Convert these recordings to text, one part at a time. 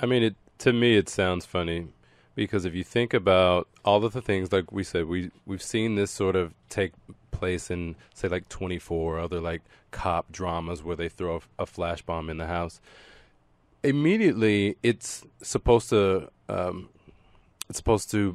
I mean, to me, it sounds funny because if you think about all of the things, like we said, we've seen this sort of take place in, say, like 24 or other like cop dramas where they throw a flash bomb in the house. Immediately, it's supposed to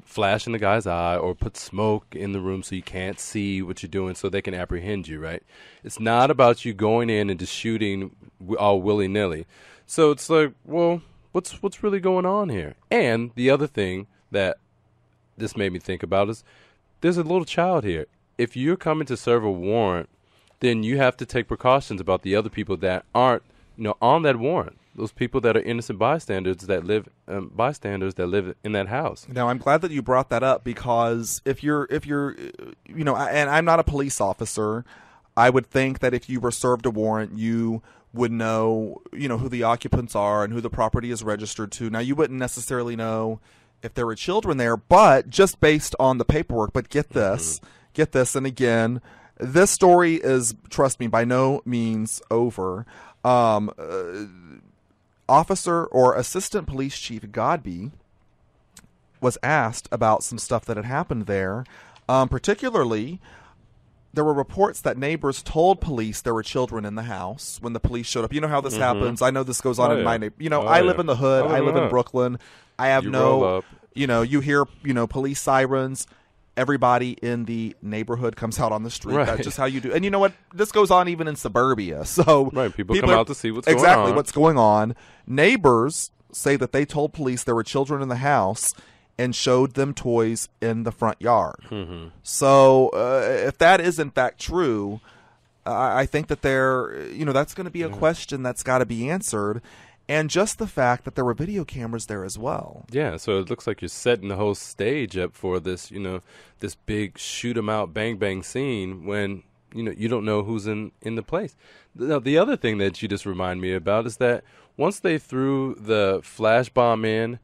flash in the guy's eye or put smoke in the room so you can't see what you're doing so they can apprehend you, right? It's not about you going in and just shooting all willy-nilly. So it's like, well, what's really going on here? And the other thing that this made me think about is there's a little child here. If you're coming to serve a warrant, then you have to take precautions about the other people that aren't, on that warrant. Those people that are innocent bystanders that live in that house. Now, I'm glad that you brought that up because if you're, and I'm not a police officer, I would think that if you were served a warrant, you would know, who the occupants are and who the property is registered to. Now, you wouldn't necessarily know if there were children there, but just based on the paperwork. But get this, and again, this story is, trust me, by no means over. Officer or Assistant Police Chief Godby was asked about some stuff that had happened there. Particularly, there were reports that neighbors told police there were children in the house when the police showed up. You know how this happens. I know this goes on in my neighborhood. I live in the hood. I live in Brooklyn. I have you hear, police sirens. Everybody in the neighborhood comes out on the street. Right. That's just how you do. And you know what? This goes on even in suburbia. So right, people come out to see what's going on. Exactly what's going on. Neighbors say that they told police there were children in the house and showed them toys in the front yard. So if that is in fact true, I think that that's going to be a question that's got to be answered. And just the fact that there were video cameras there as well. Yeah, so it looks like you're setting the whole stage up for this, this big shoot 'em out, bang bang scene when, you don't know who's in the place. Now, the other thing that you just remind me about is that once they threw the flash bomb in,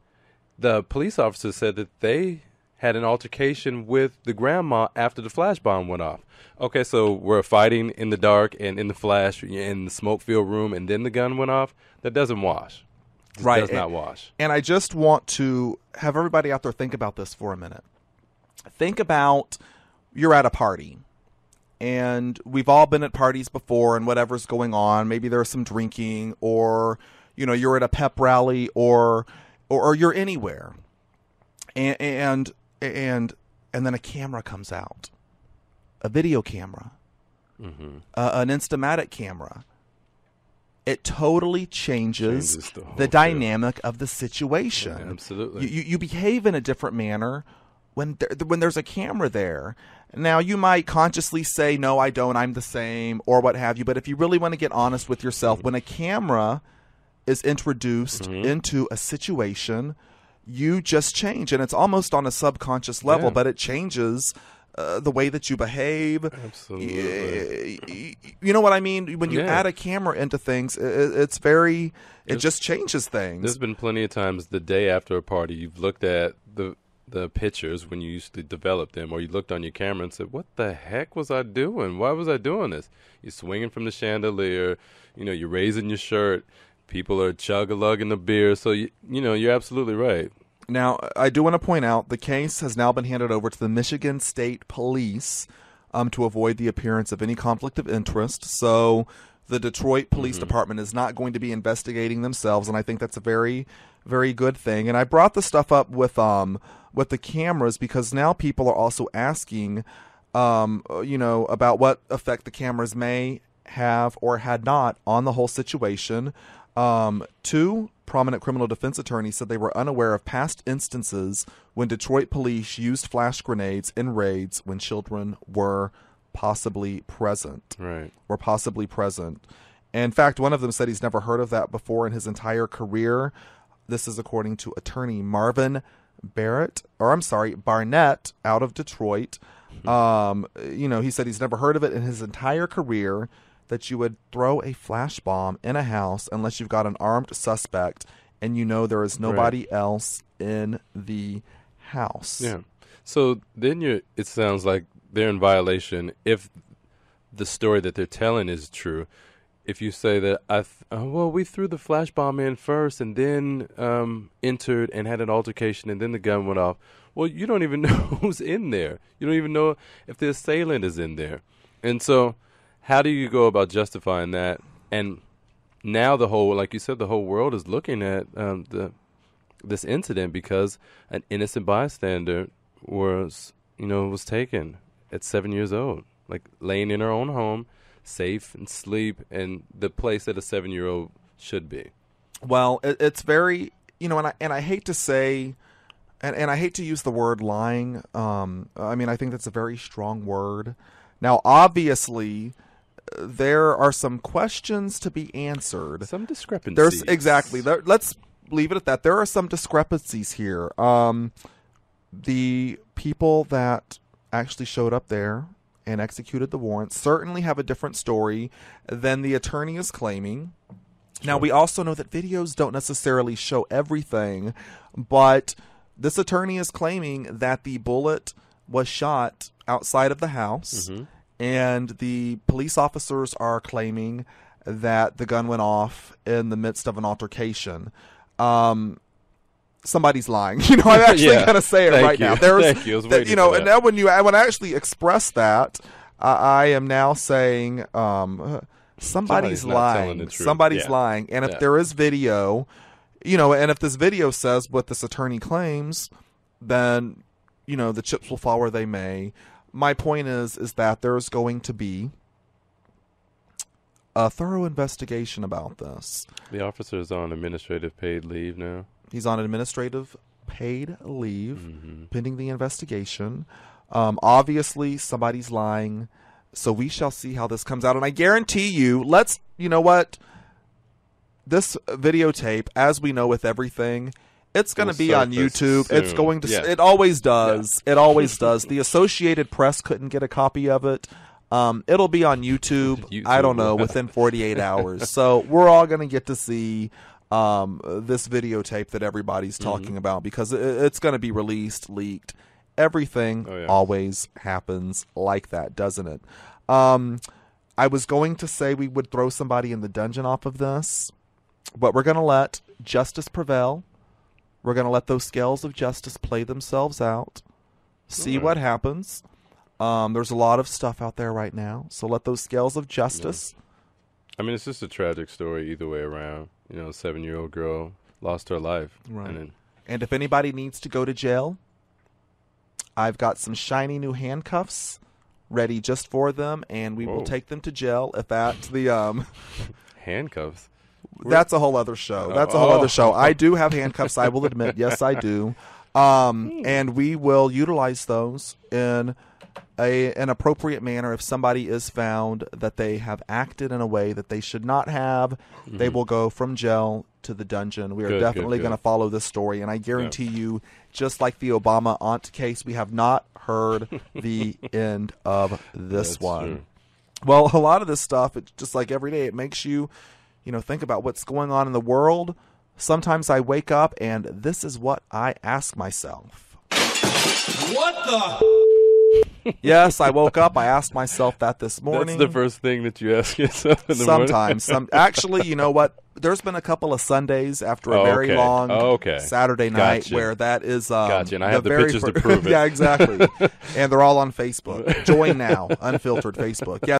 the police officer said that they had an altercation with the grandma after the flash bomb went off. Okay, so we're fighting in the dark and in the flash in the smoke-filled room, and then the gun went off. That doesn't wash. It does not wash. And I just want to have everybody out there think about this for a minute. Think about you're at a party, and we've all been at parties before, and whatever's going on. Maybe there's some drinking, or you're at a pep rally, or you're anywhere, and then a camera comes out. A video camera, an Instamatic camera. It totally changes the dynamic of the situation. Yeah, absolutely. You behave in a different manner when there's a camera there. Now, you might consciously say, no, I don't, I'm the same, or what have you. But if you really want to get honest with yourself, when a camera is introduced into a situation, you just change. And it's almost on a subconscious level, but it changes the way that you behave. Absolutely. You know what I mean? When you add a camera into things, it just changes things. There's been plenty of times the day after a party, you've looked at the pictures when you used to develop them, or you looked on your camera and said, what the heck was I doing? Why was I doing this? You're swinging from the chandelier, you're raising your shirt, people are chug-a-lugging the beer, so you're absolutely right. Now, I do want to point out the case has now been handed over to the Michigan State Police to avoid the appearance of any conflict of interest. So the Detroit Police Department is not going to be investigating themselves, and I think that's a very, very good thing. And I brought the stuff up with the cameras because now people are also asking, about what effect the cameras may have or had not on the whole situation. Two prominent criminal defense attorneys said they were unaware of past instances when Detroit police used flash grenades in raids when children were possibly present. Right. Were possibly present. In fact, one of them said he's never heard of that before in his entire career. This is according to attorney Marvin Barnett out of Detroit. He said he's never heard of it in his entire career, that you would throw a flash bomb in a house unless you've got an armed suspect and there is nobody else in the house. Yeah. So then it sounds like they're in violation if the story that they're telling is true. if you say that well, we threw the flash bomb in first and then entered and had an altercation and then the gun went off. Well, you don't even know who's in there. You don't even know if the assailant is in there. And so how do you go about justifying that? And now like you said, the whole world is looking at this incident because an innocent bystander was taken at 7 years old, like laying in her own home, safe and sleep, and the place that a 7-year-old should be. Well, it's very, and I hate to say, and I hate to use the word lying. I mean, I think that's a very strong word. Now, obviously, there are some questions to be answered. Some discrepancies. Let's leave it at that. There are some discrepancies here. The people that actually showed up there and executed the warrant certainly have a different story than the attorney is claiming. Sure. Now, we also know that videos don't necessarily show everything, but this attorney is claiming that the bullet was shot outside of the house, and the police officers are claiming that the gun went off in the midst of an altercation. Somebody's lying. I'm actually going to say it right now. Thank you. And now when I actually express that, I am now saying somebody's lying. Somebody's lying. And if there is video, and if this video says what this attorney claims, then, the chips will fall where they may. My point is that there's going to be a thorough investigation about this. The officer is on administrative paid leave now. He's on administrative paid leave pending the investigation. Obviously, somebody's lying, so we shall see how this comes out. And I guarantee you, this videotape, as we know with everything, it's going to be on YouTube. Soon. It's going to. It always does. Yeah. It always does. The Associated Press couldn't get a copy of it. It'll be on YouTube. I don't know, within 48 hours. So we're all going to get to see this videotape that everybody's talking about because it's going to be released, leaked. Everything always happens like that, doesn't it? I was going to say we would throw somebody in the dungeon off of this, but we're going to let justice prevail. We're going to let those scales of justice play themselves out, see what happens. There's a lot of stuff out there right now, so let those scales of justice. I mean, it's just a tragic story either way around. A 7-year-old girl lost her life. Right. And if anybody needs to go to jail, I've got some shiny new handcuffs ready just for them, and we will take them to jail if that's the handcuffs. That's a whole other show. That's a whole other show. I do have handcuffs, I will admit. Yes, I do. And we will utilize those in an appropriate manner. If somebody is found that they have acted in a way that they should not have, they will go from jail to the dungeon. We are definitely going to follow this story, and I guarantee you, just like the Obama aunt case, we have not heard the end of this one. True. Well, a lot of this stuff, it's just like every day, it makes you, think about what's going on in the world. Sometimes I wake up, and this is what I ask myself. What the? Yes, I woke up. I asked myself that this morning. That's the first thing that you ask yourself in the morning? Sometimes. Actually, you know what? There's been a couple of Sundays after a very long Saturday night where that is and I have the pictures to prove it. Yeah, exactly. And they're all on Facebook. Join now, Unfiltered Facebook. Yeah.